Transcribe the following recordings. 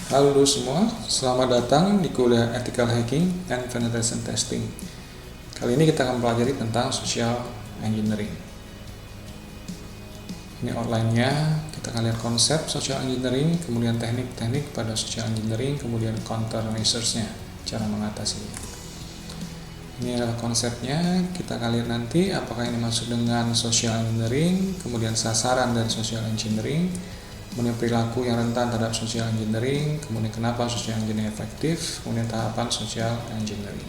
Halo semua, selamat datang di kuliah Ethical Hacking and Penetration Testing. Kali ini kita akan pelajari tentang Social Engineering. Ini outline-nya, kita akan lihat konsep Social Engineering, kemudian teknik-teknik pada Social Engineering, kemudian countermeasures-nya, cara mengatasinya. Ini adalah konsepnya, kita akan lihat nanti apakah ini masuk dengan Social Engineering, kemudian sasaran dari Social Engineering, kemudian perilaku yang rentan terhadap social engineering, kemudian kenapa social engineering efektif, kemudian tahapan social engineering.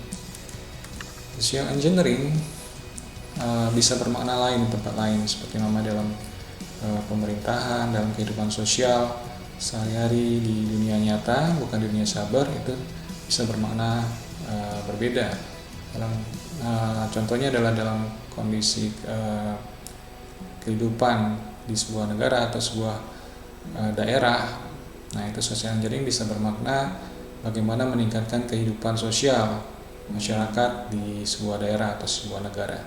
Social engineering bisa bermakna lain di tempat lain, seperti nama dalam pemerintahan, dalam kehidupan sosial sehari-hari di dunia nyata, bukan di dunia cyber, itu bisa bermakna berbeda. Contohnya adalah dalam kondisi kehidupan di sebuah negara atau sebuah daerah. Nah, itu social engineering bisa bermakna bagaimana meningkatkan kehidupan sosial masyarakat di sebuah daerah atau sebuah negara.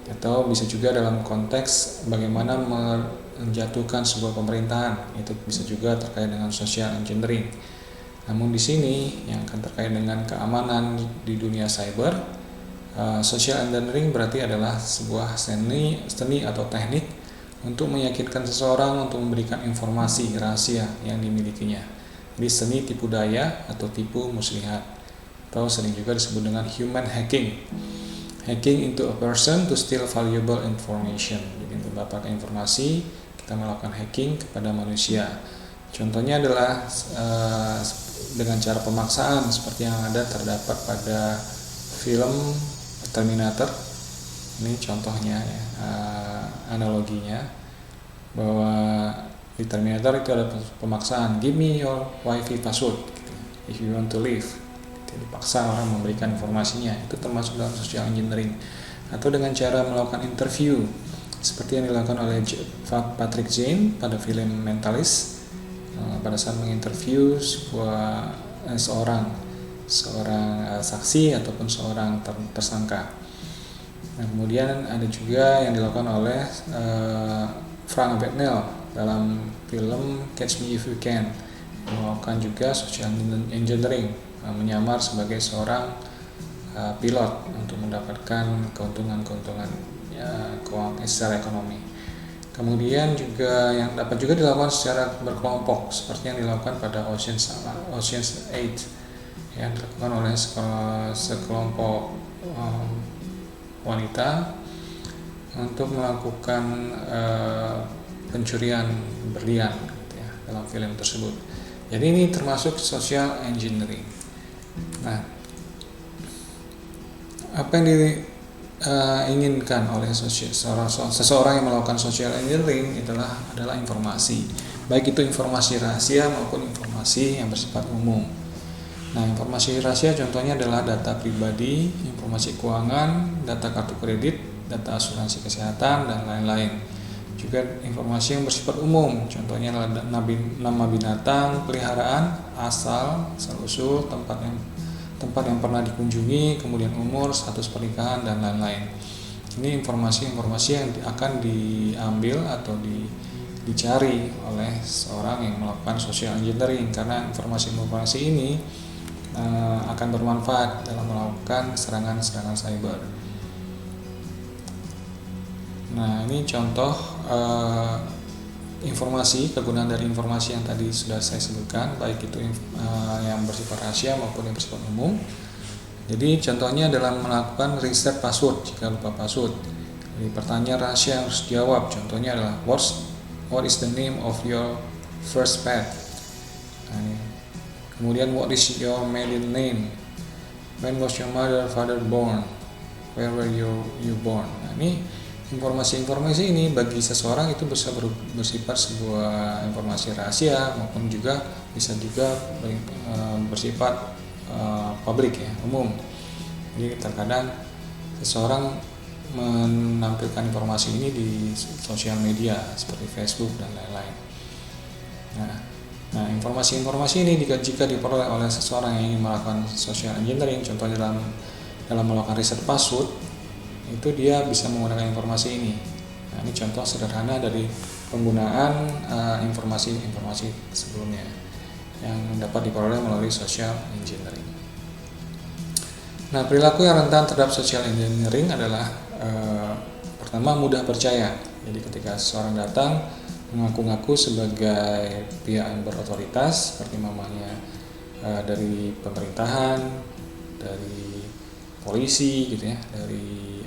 Atau bisa juga dalam konteks bagaimana menjatuhkan sebuah pemerintahan, itu bisa juga terkait dengan social engineering. Namun di sini yang akan terkait dengan keamanan di dunia cyber, social engineering berarti adalah sebuah seni atau teknik untuk meyakinkan seseorang untuk memberikan informasi rahasia yang dimilikinya. Jadi seni tipu daya atau tipu muslihat, atau sering juga disebut dengan human hacking. Hacking into a person to steal valuable information. Jadi untuk mendapatkan informasi, kita melakukan hacking kepada manusia. Contohnya adalah dengan cara pemaksaan seperti yang terdapat pada film Terminator. Ini contohnya ya, analoginya bahwa di Terminator itu ada pemaksaan, give me your wifi password if you want to live. Dipaksa orang memberikan informasinya, itu termasuk dalam social engineering. Atau dengan cara melakukan interview seperti yang dilakukan oleh Patrick Jane pada film Mentalist, pada saat menginterview seorang saksi ataupun seorang tersangka. Nah, kemudian ada juga yang dilakukan oleh Frank Abagnale dalam film Catch Me If You Can, melakukan juga social engineering, menyamar sebagai seorang pilot untuk mendapatkan keuntungan secara ekonomi. Kemudian juga yang dapat juga dilakukan secara berkelompok seperti yang dilakukan pada Ocean's 8, yang dilakukan oleh sekelompok wanita untuk melakukan pencurian berlian gitu ya, dalam film tersebut. Jadi ini termasuk social engineering. Nah, apa yang diinginkan oleh seseorang yang melakukan social engineering adalah informasi, baik itu informasi rahasia maupun informasi yang bersifat umum. Nah, informasi rahasia contohnya adalah data pribadi, informasi keuangan, data kartu kredit, data asuransi kesehatan, dan lain-lain. Juga informasi yang bersifat umum, contohnya adalah nama binatang, peliharaan, asal-usul, tempat yang pernah dikunjungi, kemudian umur, status pernikahan, dan lain-lain. Ini informasi-informasi yang akan diambil atau dicari oleh seorang yang melakukan social engineering, karena informasi-informasi ini akan bermanfaat dalam melakukan serangan-serangan cyber. Nah, ini contoh informasi, kegunaan dari informasi yang tadi sudah saya sebutkan, baik itu yang bersifat rahasia maupun yang bersifat umum. Jadi contohnya dalam melakukan reset password jika lupa password. Jadi pertanyaan rahasia yang harus dijawab, contohnya adalah what is the name of your first pet? Kemudian what is your maiden name? When was your father born? Where were you born? Nah, ini informasi-informasi ini bagi seseorang itu bisa bersifat sebuah informasi rahasia maupun juga bisa juga bersifat publik ya, umum. Jadi terkadang seseorang menampilkan informasi ini di sosial media seperti Facebook dan lain-lain. Nah, informasi-informasi ini jika diperoleh oleh seseorang yang ingin melakukan social engineering, contohnya dalam melakukan riset password, itu dia bisa menggunakan informasi ini. Nah, ini contoh sederhana dari penggunaan informasi-informasi sebelumnya. yang dapat diperoleh melalui social engineering. Nah, perilaku yang rentan terhadap social engineering adalah pertama, mudah percaya. Jadi ketika seseorang datang mengaku-ngaku sebagai pihak yang berotoritas, seperti mamanya dari pemerintahan, dari polisi gitu ya, dari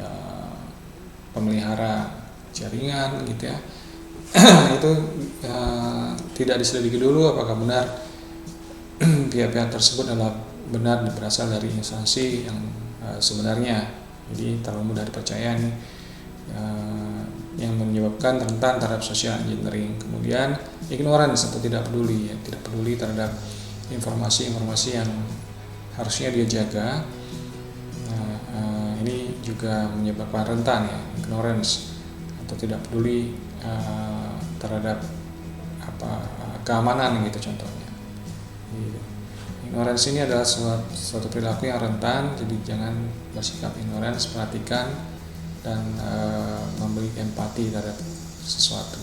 pemelihara jaringan gitu ya, itu tidak diselidiki dulu apakah benar pihak-pihak tersebut adalah benar berasal dari instansi yang sebenarnya. Jadi terlalu mudah dipercaya nih, yang menyebabkan rentan terhadap social engineering. Kemudian ignorance atau tidak peduli, tidak peduli terhadap informasi-informasi yang harusnya dia jaga. Ini juga menyebabkan rentan ya, ignorance atau tidak peduli terhadap keamanan gitu contohnya. Ignorance ini adalah suatu perilaku yang rentan, jadi jangan bersikap ignorance, perhatikan dan memberi empati terhadap sesuatu.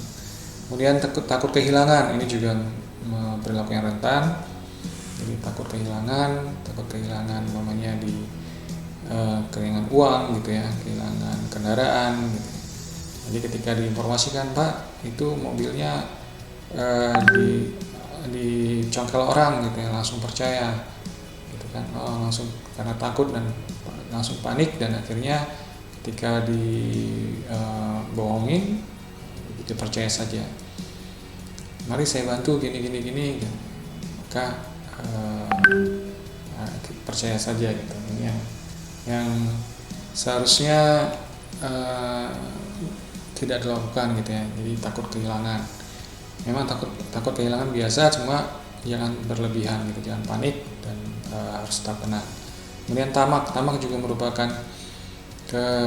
Kemudian takut kehilangan, ini juga perilaku yang rentan. Jadi takut kehilangan namanya di kehilangan uang gitu ya, kehilangan kendaraan gitu. Jadi ketika diinformasikan, Pak, itu mobilnya dicongkel orang gitu ya, langsung percaya gitu kan, langsung karena takut dan langsung panik, dan akhirnya ketika dibohongin dia percaya saja. Mari saya bantu gini gitu. Maka percaya saja gitu. Ini yang seharusnya tidak dilakukan gitu ya. Jadi takut kehilangan, memang takut kehilangan biasa, cuma jangan berlebihan gitu, jangan panik, dan harus tetap tenang. Kemudian tamak juga merupakan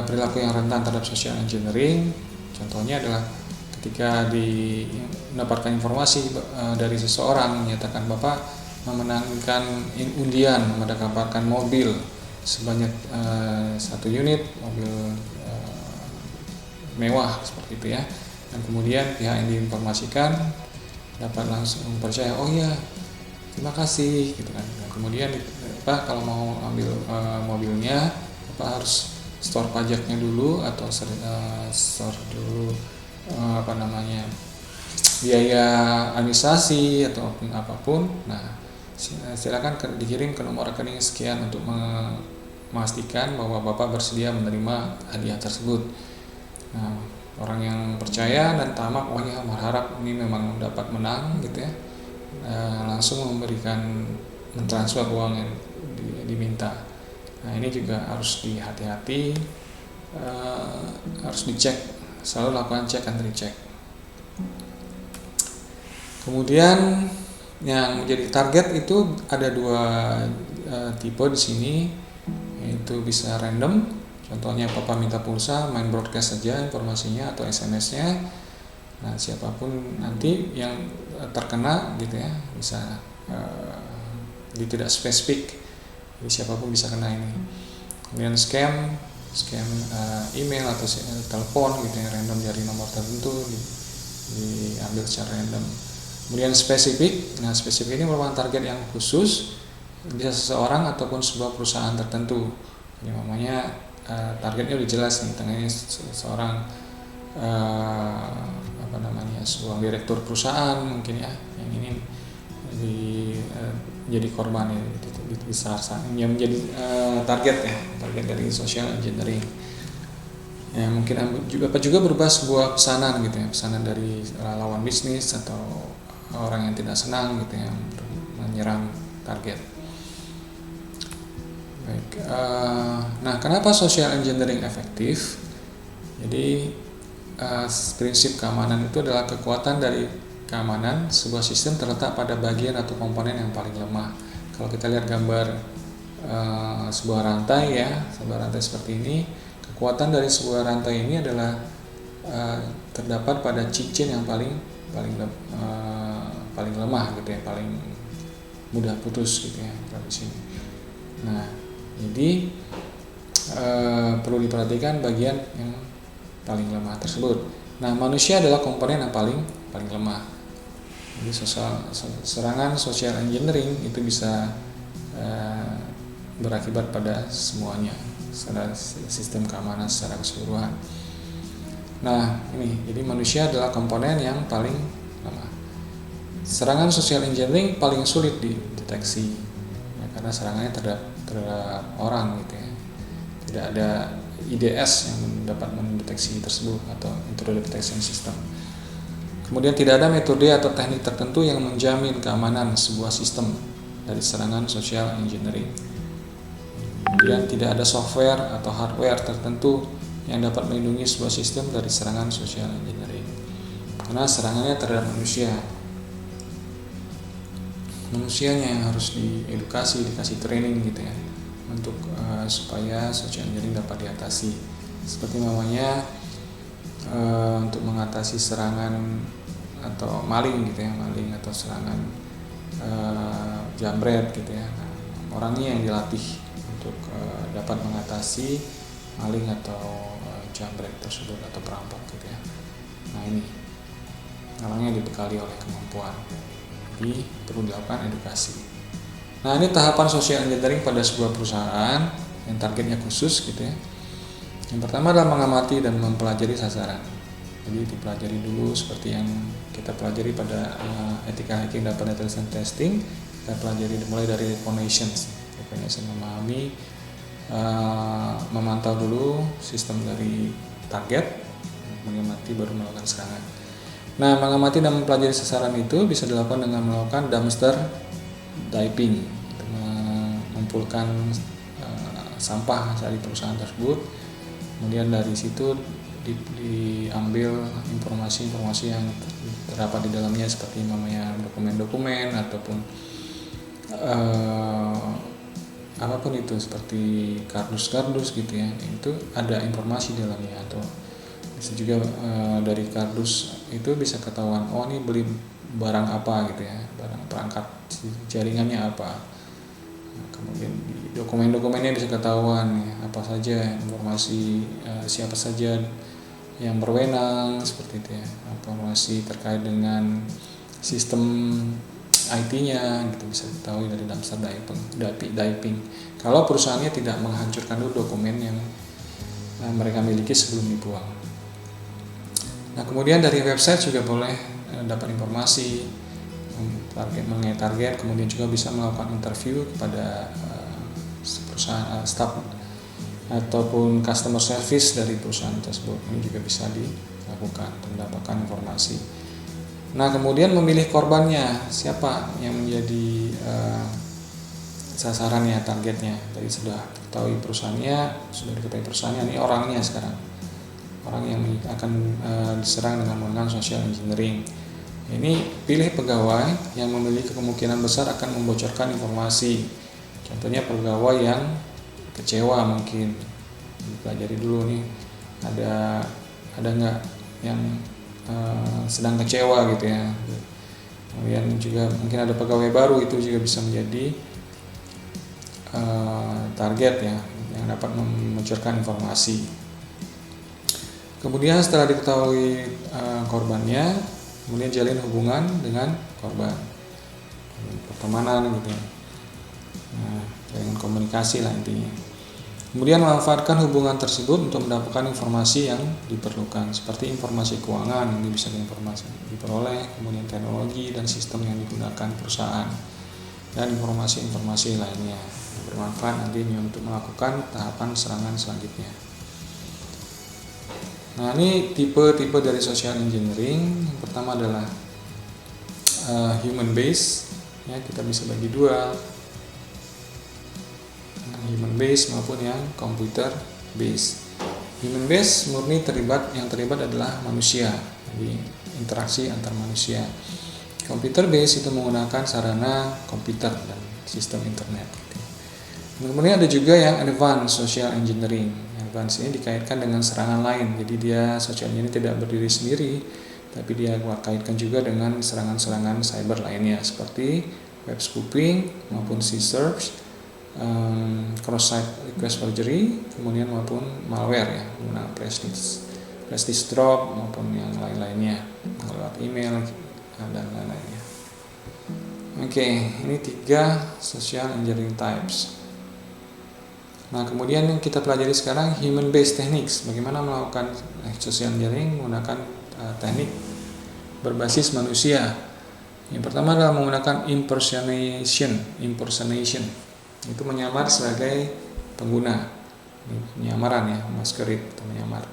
perilaku yang rentan terhadap social engineering. Contohnya adalah ketika mendapatkan informasi dari seseorang menyatakan Bapak memenangkan undian mendapatkan mobil sebanyak 1 unit, mobil mewah seperti itu ya, dan kemudian pihak yang diinformasikan dapat langsung percaya, oh ya terima kasih gitu kan. Dan kemudian kalau mau ambil mobilnya harus store pajaknya dulu atau store dulu biaya administrasi atau apapun. Nah, silakan dikirim ke nomor rekening sekian untuk memastikan bahwa Bapak bersedia menerima hadiah tersebut. Nah, orang yang percaya dan tamak, ya berharap ini memang dapat menang gitu ya, langsung mentransfer uang yang diminta. Nah, ini juga harus dihati-hati, harus dicek, selalu lakukan check and recheck. Kemudian yang menjadi target itu ada 2 tipe di sini, yaitu bisa random, contohnya Papa minta pulsa, main broadcast saja informasinya atau SMS-nya. Nah, siapapun nanti yang terkena gitu ya, bisa tidak spesifik, jadi siapapun bisa kena ini. Kemudian scam email atau telepon gitu ya, random dari nomor tertentu diambil secara random. Kemudian spesifik. Nah, spesifik ini merupakan target yang khusus, bisa seseorang ataupun sebuah perusahaan tertentu. Jadi namanya targetnya udah jelas nih, tengahnya seorang sebuah direktur perusahaan mungkin ya, yang ini jadi korban ya, besar yang menjadi target dari social engineering. Ya, mungkin juga berubah sebuah pesanan gitu ya, pesanan dari lawan bisnis atau orang yang tidak senang gitu ya, menyerang target. Baik, nah kenapa social engineering efektif? Jadi prinsip keamanan itu adalah kekuatan dari keamanan sebuah sistem terletak pada bagian atau komponen yang paling lemah. Kalau kita lihat gambar sebuah rantai seperti ini, kekuatan dari sebuah rantai ini adalah terdapat pada cincin yang paling lemah gitu ya, paling mudah putus gitu ya di sini. Nah, jadi perlu diperhatikan bagian yang paling lemah tersebut. Nah, manusia adalah komponen yang paling lemah. Jadi serangan social engineering itu bisa berakibat pada semuanya secara sistem keamanan secara keseluruhan. Nah, ini jadi manusia adalah komponen yang paling lemah. Serangan social engineering paling sulit dideteksi ya, karena serangannya terhadap orang gitu ya. Tidak ada IDS yang dapat mendeteksi tersebut atau intruder detection system. Kemudian tidak ada metode atau teknik tertentu yang menjamin keamanan sebuah sistem dari serangan social engineering. Kemudian tidak ada software atau hardware tertentu yang dapat melindungi sebuah sistem dari serangan social engineering. Karena serangannya terhadap manusianya yang harus diedukasi, dikasih training gitu ya, untuk supaya social engineering dapat diatasi. Seperti namanya untuk mengatasi serangan atau maling gitu ya, maling atau serangan jambret gitu ya. Nah, orangnya yang dilatih untuk dapat mengatasi maling atau jambret tersebut atau perampok gitu ya. Nah, ini orangnya dibekali oleh kemampuan. Jadi perlu dilakukan edukasi. Nah, ini tahapan social engineering pada sebuah perusahaan yang targetnya khusus gitu ya. Yang pertama adalah mengamati dan mempelajari sasaran. Jadi dipelajari dulu seperti yang kita pelajari pada etika hacking dan penetration testing. Kita pelajari mulai dari reconnaissance, memahami, memantau dulu sistem dari target, mengamati baru melakukan serangan. Nah, mengamati dan mempelajari sasaran itu bisa dilakukan dengan melakukan dumpster diving, mengumpulkan sampah dari perusahaan tersebut. Kemudian dari situ diambil informasi-informasi yang terdapat di dalamnya seperti namanya dokumen-dokumen ataupun apapun itu seperti kardus-kardus gitu ya, itu ada informasi di dalamnya. Atau bisa juga dari kardus itu bisa ketahuan, oh ini beli barang apa gitu ya, barang perangkat jaringannya apa. Nah, kemudian di dokumen-dokumennya bisa ketahuan ya, apa saja informasi, siapa saja yang berwenang seperti itu ya, informasi terkait dengan sistem IT-nya gitu bisa diketahui dari dumpster diving. Kalau perusahaannya tidak menghancurkan dulu dokumen yang mereka miliki sebelum dibuang. Nah, kemudian dari website juga boleh dapat informasi mengenai target, kemudian juga bisa melakukan interview kepada perusahaan, staff ataupun customer service dari perusahaan tersebut. Ini juga bisa dilakukan untuk mendapatkan informasi. Nah, kemudian memilih korbannya, siapa yang menjadi sasarannya, targetnya. Tadi sudah diketahui perusahaannya, ini orangnya sekarang. Orang yang akan diserang dengan menggunakan social engineering. Ini pilih pegawai yang memiliki kemungkinan besar akan membocorkan informasi. Contohnya pegawai yang kecewa, mungkin dipelajari dulu nih, ada nggak yang sedang kecewa gitu ya. Kemudian juga mungkin ada pegawai baru, itu juga bisa menjadi target ya, yang dapat membocorkan informasi. Kemudian setelah diketahui korbannya, kemudian jalin hubungan dengan korban, pertemanan gitu ya. Nah, dengan komunikasi lah intinya. Kemudian memanfaatkan hubungan tersebut untuk mendapatkan informasi yang diperlukan, seperti informasi keuangan yang bisa diperoleh, kemudian teknologi dan sistem yang digunakan perusahaan, dan informasi-informasi lainnya yang bermanfaat nantinya untuk melakukan tahapan serangan selanjutnya. Nah, ini tipe-tipe dari social engineering. Yang pertama adalah human base, ya, kita bisa bagi dua, human base maupun yang computer base. Human base murni yang terlibat adalah manusia, jadi interaksi antar manusia. Computer base itu menggunakan sarana komputer dan sistem internet. Kemudian ada juga yang advanced social engineering. Advanced ini dikaitkan dengan serangan lain, jadi dia social engineering tidak berdiri sendiri, tapi dia kaitkan juga dengan serangan-serangan cyber lainnya seperti web spoofing maupun C-search, cross-site request forgery, kemudian maupun malware ya, menggunakan flash disk drop maupun yang lain-lainnya lewat email dan lain-lainnya. Oke, ini 3 social engineering types. Nah, kemudian yang kita pelajari sekarang human based techniques, bagaimana melakukan social engineering menggunakan teknik berbasis manusia. Yang pertama adalah menggunakan impersonation. Itu menyamar sebagai pengguna. Penyamaran ya, masquerade atau menyamar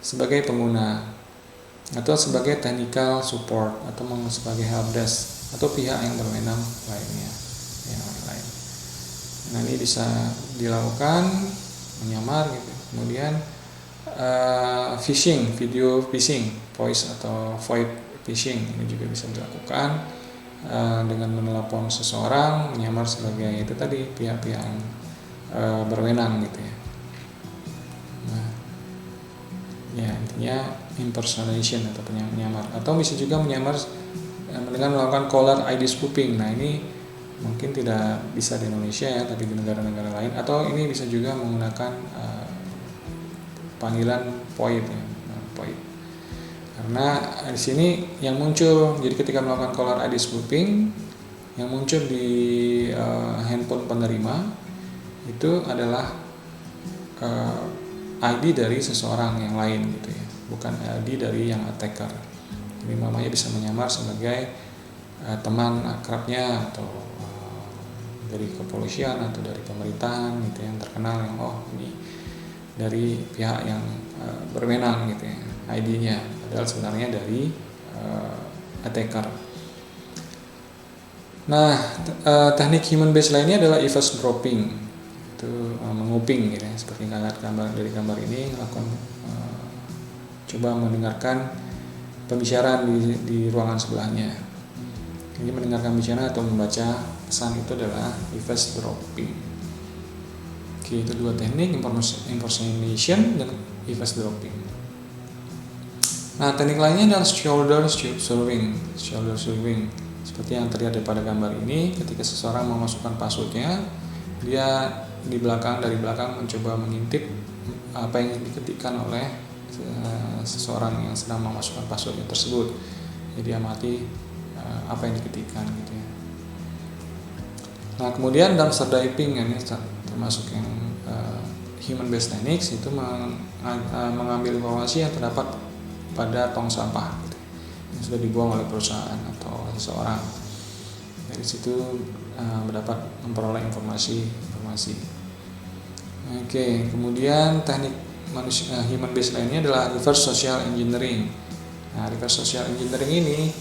sebagai pengguna, atau sebagai technical support, atau sebagai helpdesk atau pihak yang berwenang lainnya. Nah, ini bisa dilakukan menyamar gitu. Kemudian phishing, video phishing, voice atau VoIP phishing ini juga bisa dilakukan dengan menelepon seseorang, menyamar sebagai itu tadi pihak-pihak yang berwenang gitu ya. Nah, ya intinya impersonation atau penyamar, atau bisa juga menyamar dengan melakukan caller ID spoofing. Nah, ini mungkin tidak bisa di Indonesia ya, tapi di negara-negara lain, atau ini bisa juga menggunakan panggilan VoIP ya, VoIP. Karena di sini yang muncul, jadi ketika melakukan caller ID spoofing, yang muncul di handphone penerima itu adalah ID dari seseorang yang lain gitu ya, bukan ID dari yang attacker. Jadi namanya bisa menyamar sebagai teman akrabnya, atau dari kepolisian atau dari pemerintahan gitu yang terkenal, yang ini dari pihak yang berwenang gitu ya, ID-nya, padahal sebenarnya dari attacker. Nah, teknik human based lainnya adalah eavesdropping, itu menguping gitu ya, seperti dari gambar ini, melakukan coba mendengarkan pembicaraan di ruangan sebelahnya. Jadi mendengarkan bicara atau membaca pesan itu adalah eavesdropping. Oke, itu 2 teknik, impersonation dan eavesdropping. Nah, teknik lainnya adalah shoulder surfing. Seperti yang terlihat pada gambar ini, ketika seseorang memasukkan passwordnya, dia dari belakang mencoba mengintip apa yang diketikkan oleh seseorang yang sedang memasukkan passwordnya tersebut. Jadi amati apa yang diketikkan gitu ya. Nah, kemudian dumpster diving, ini termasuk yang human based techniques, itu mengambil informasi yang terdapat pada tong sampah gitu, yang sudah dibuang oleh perusahaan atau seseorang. Dari situ memperoleh informasi. Oke, kemudian teknik human based lainnya adalah reverse social engineering. Nah, reverse social engineering ini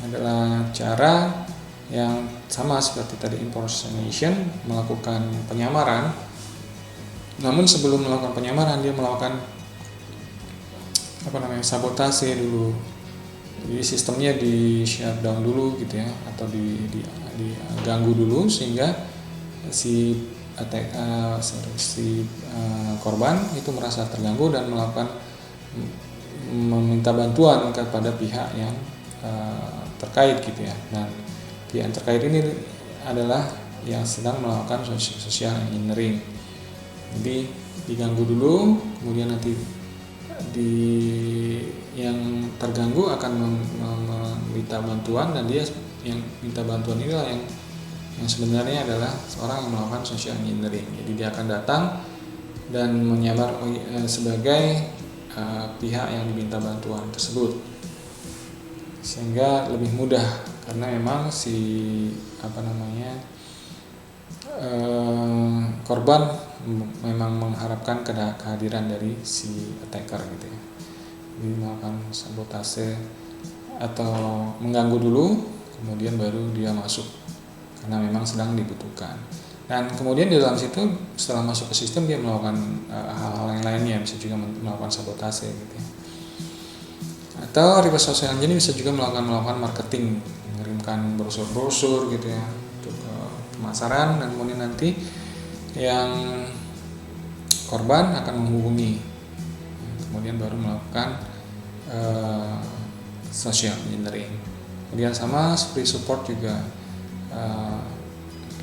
adalah cara yang sama seperti tadi impersonation, melakukan penyamaran. Namun sebelum melakukan penyamaran, dia melakukan sabotase dulu. Jadi sistemnya di shutdown dulu gitu ya, atau diganggu dulu sehingga si korban itu merasa terganggu dan meminta bantuan kepada pihak yang terkait gitu ya. Nah, pihak yang terkait ini adalah yang sedang melakukan social engineering. Jadi diganggu dulu, kemudian nanti yang terganggu akan meminta bantuan, dan dia yang minta bantuan inilah yang sebenarnya adalah seorang yang melakukan social engineering. Jadi dia akan datang dan menyamar sebagai pihak yang diminta bantuan tersebut, sehingga lebih mudah karena memang korban memang mengharapkan kehadiran dari si attacker gitu ya. Jadi melakukan sabotase atau mengganggu dulu, kemudian baru dia masuk karena memang sedang dibutuhkan. Dan kemudian di dalam situ setelah masuk ke sistem dia melakukan hal-hal yang lainnya, bisa juga melakukan sabotase gitu ya. Atau reverse social engineering bisa juga melakukan marketing, mengirimkan brosur-brosur gitu ya untuk pemasaran, dan kemudian nanti yang korban akan menghubungi, kemudian baru melakukan social engineering. Kemudian sama seperti support juga,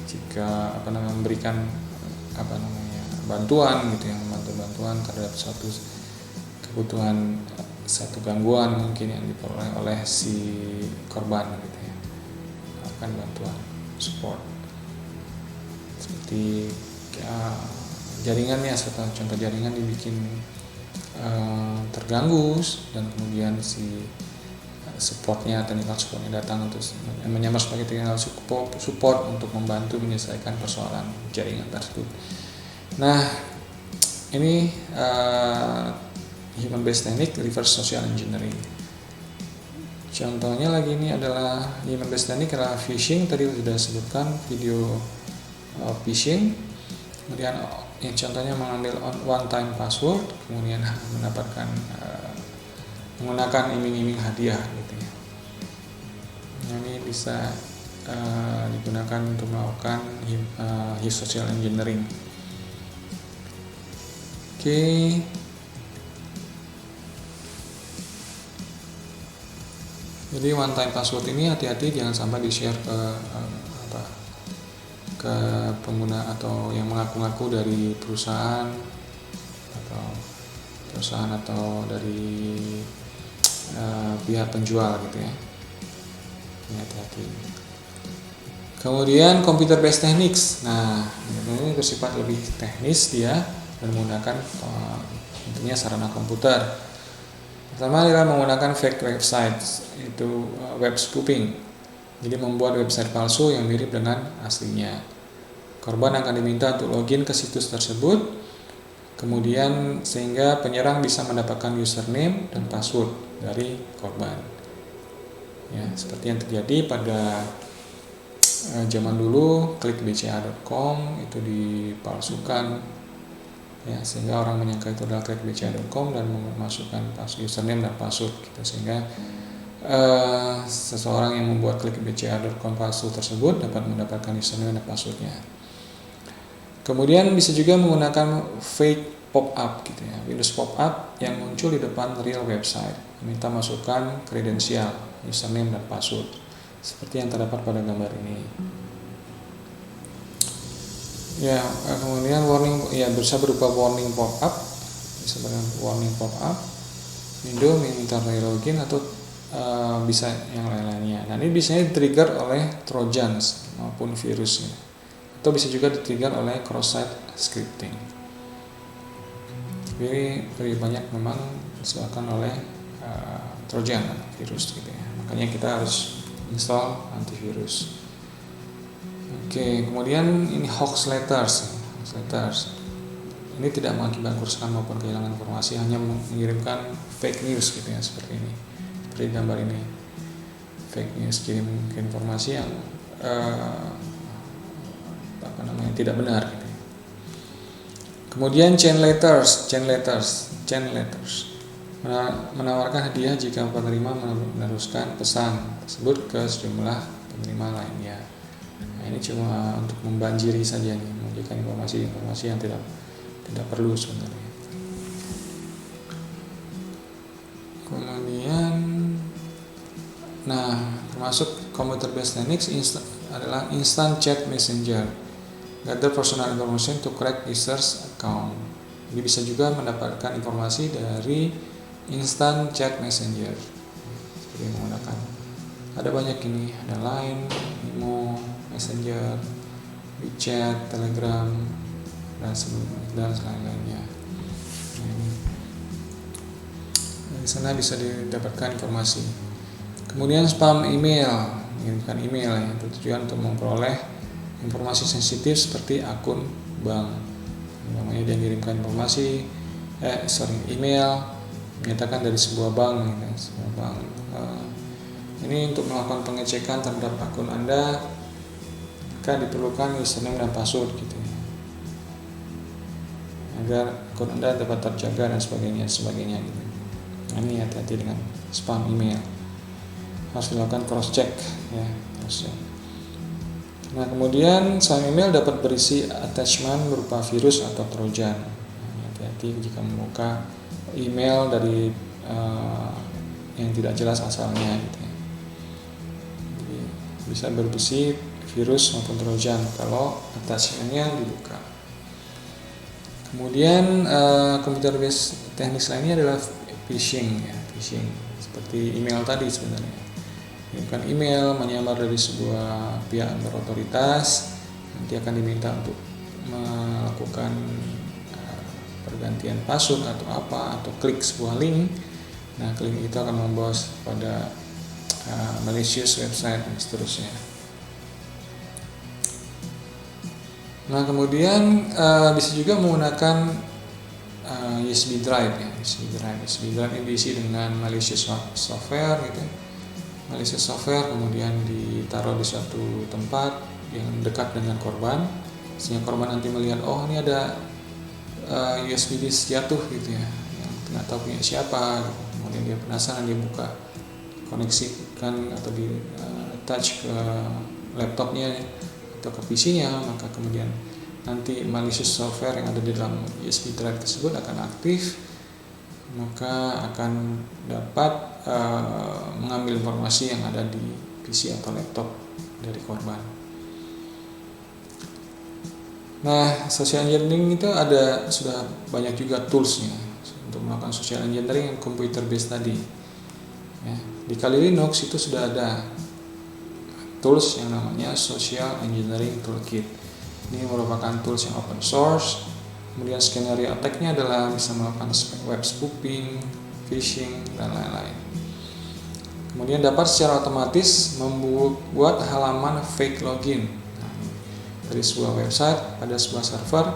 jika memberikan bantuan gitu ya, bantuan terhadap suatu kebutuhan, satu gangguan mungkin yang diperoleh oleh si korban gitu ya. membutuhkan bantuan support. Seperti jaringannya, contoh jaringan dibikin terganggu dan kemudian si supportnya, technical supportnya datang untuk menyamar sebagai technical support untuk membantu menyelesaikan persoalan jaringan tersebut. Nah, ini human based technique reverse social engineering. Contohnya lagi ini adalah human based technique adalah phishing. Tadi sudah sebutkan video phishing. Kemudian yang contohnya mengambil one time password, kemudian mendapatkan menggunakan iming-iming hadiah gitu ya. Nah, ini bisa digunakan untuk melakukan social engineering. Oke. Jadi one time password ini hati-hati jangan sampai di-share ke pengguna atau yang mengaku-ngaku dari perusahaan atau dari pihak penjual gitu ya. Ini hati-hati. Kemudian computer based techniques. Nah, ini bersifat lebih teknis dia dan menggunakan tentunya sarana komputer. Pertama adalah menggunakan fake websites, itu web spoofing. Jadi membuat website palsu yang mirip dengan aslinya. Korban akan diminta untuk login ke situs tersebut, kemudian sehingga penyerang bisa mendapatkan username dan password dari korban. Ya, seperti yang terjadi pada zaman dulu, klikbca.com itu dipalsukan, ya, sehingga orang menyangka itu adalah klikbca.com dan memasukkan username dan password gitu, sehingga seseorang yang membuat klikbca.com palsu tersebut dapat mendapatkan username dan passwordnya. Kemudian bisa juga menggunakan fake pop-up gitu ya, Windows pop-up yang muncul di depan real website, meminta masukkan kredensial, username dan password, seperti yang terdapat pada gambar ini. Ya, kemudian warning ya bisa berupa warning pop-up, window meminta login atau bisa yang lain-lainnya. Nah, ini biasanya di-trigger oleh trojans maupun virusnya, atau bisa juga di-trigger oleh cross-site scripting. Tapi lebih banyak memang disebabkan oleh trojan, virus gitu ya. Makanya kita harus install antivirus. Oke, kemudian ini hoax letters. Ini tidak mengakibatkan kerusakan maupun kehilangan informasi, hanya mengirimkan fake news gitu ya, seperti ini. Seperti gambar ini, fake news, kirim informasi yang tidak benar gitu. Kemudian chain letters menawarkan hadiah jika penerima meneruskan pesan tersebut ke sejumlah penerima lainnya. Nah, ini cuma untuk membanjiri saja nih, memberikan informasi yang tidak perlu sebenarnya. Kemudian, termasuk computer based techniques adalah instant chat messenger, gather personal information to crack users account. Jadi bisa juga mendapatkan informasi dari instant chat messenger, seperti menggunakan, ada banyak ini, ada Line, Imo, Messenger, WeChat, Telegram, dan lain-lainnya. Di sana bisa didapatkan informasi. Kemudian spam email, mengirimkan email yang bertujuan untuk memperoleh informasi sensitif seperti akun bank. Namanya dia mengirimkan email menyatakan dari sebuah bank, ini untuk melakukan pengecekan terhadap akun Anda, maka diperlukan username dan password gitu ya, agar akun Anda dapat terjaga dan sebagainya gitu. Nah, ini hati-hati dengan spam email, harus dilakukan cross check ya, Nah, kemudian spam email dapat berisi attachment berupa virus atau trojan. Hati-hati jika membuka email dari yang tidak jelas asalnya gitu ya. Jadi, bisa berisi virus maupun trojan kalau attachmentnya dibuka. Kemudian computer based teknik lainnya adalah phishing ya, phishing seperti email tadi sebenarnya. kirimkan email menyamar dari sebuah pihak berotoritas, nanti akan diminta untuk melakukan pergantian password atau apa, atau klik sebuah link. Nah, klik itu akan membawa pada malicious website dan seterusnya. Nah, kemudian bisa juga menggunakan USB drive ya. USB drive ini diisi dengan malicious software gitu. Malicious software kemudian ditaruh di suatu tempat yang dekat dengan korban, sehingga korban nanti melihat, oh ini ada USB disk jatuh gitu ya, yang nggak tahu punya siapa gitu. Kemudian dia penasaran, dia buka, koneksikan atau di touch ke laptopnya atau ke PC-nya, maka kemudian nanti malicious software yang ada di dalam USB drive tersebut akan aktif, maka akan dapat mengambil informasi yang ada di PC atau laptop dari korban. Nah, social engineering itu sudah banyak juga toolsnya untuk melakukan social engineering yang computer based tadi. Ya, di Kali Linux itu sudah ada tools yang namanya Social Engineering Toolkit. Ini merupakan tools yang open source. Kemudian skenario attack-nya adalah bisa melakukan web spoofing, phishing, dan lain-lain. Kemudian dapat secara otomatis membuat halaman fake login dari sebuah website pada sebuah server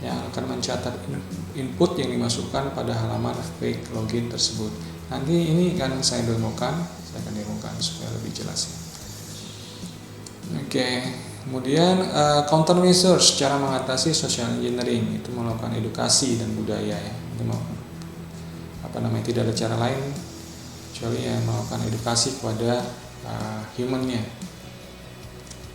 yang akan mencatat input yang dimasukkan pada halaman fake login tersebut. Nanti ini akan saya akan demokan supaya lebih jelas ya. Oke, kemudian countermeasures, cara mengatasi social engineering itu melakukan edukasi dan budaya ya. Itu tidak ada cara lain kecuali melakukan edukasi kepada humannya.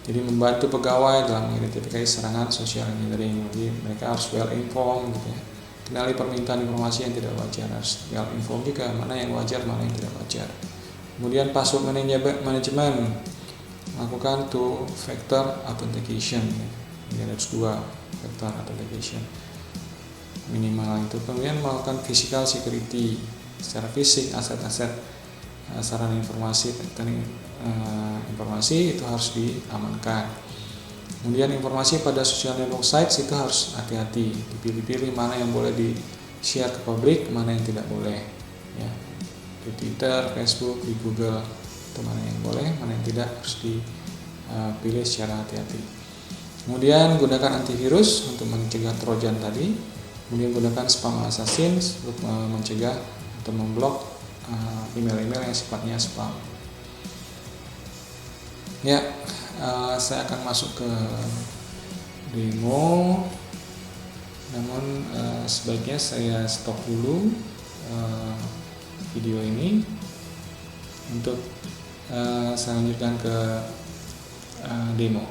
Jadi membantu pegawai dalam mengidentifikasi serangan social engineering. Jadi mereka harus well informed gitu ya. Kenali permintaan informasi yang tidak wajar, harus well informed juga mana yang wajar, mana yang tidak wajar. Kemudian password management, melakukan two factor authentication. Jadi ada 2 factor authentication minimal itu. Kemudian melakukan physical security, secara fisik aset-aset sarana informasi informasi itu harus diamankan. Kemudian informasi pada social network sites itu harus hati-hati, dipilih-pilih mana yang boleh di-share ke publik, mana yang tidak boleh ya. Di Twitter, Facebook, di Google itu mana yang boleh, mana yang tidak, harus dipilih secara hati-hati. Kemudian gunakan antivirus untuk mencegah trojan tadi. Kemudian gunakan spam assassin untuk mencegah atau memblok email-email yang sifatnya spam. Ya, saya akan masuk ke demo. Namun sebaiknya saya stop dulu video ini untuk saya lanjutkan ke demo.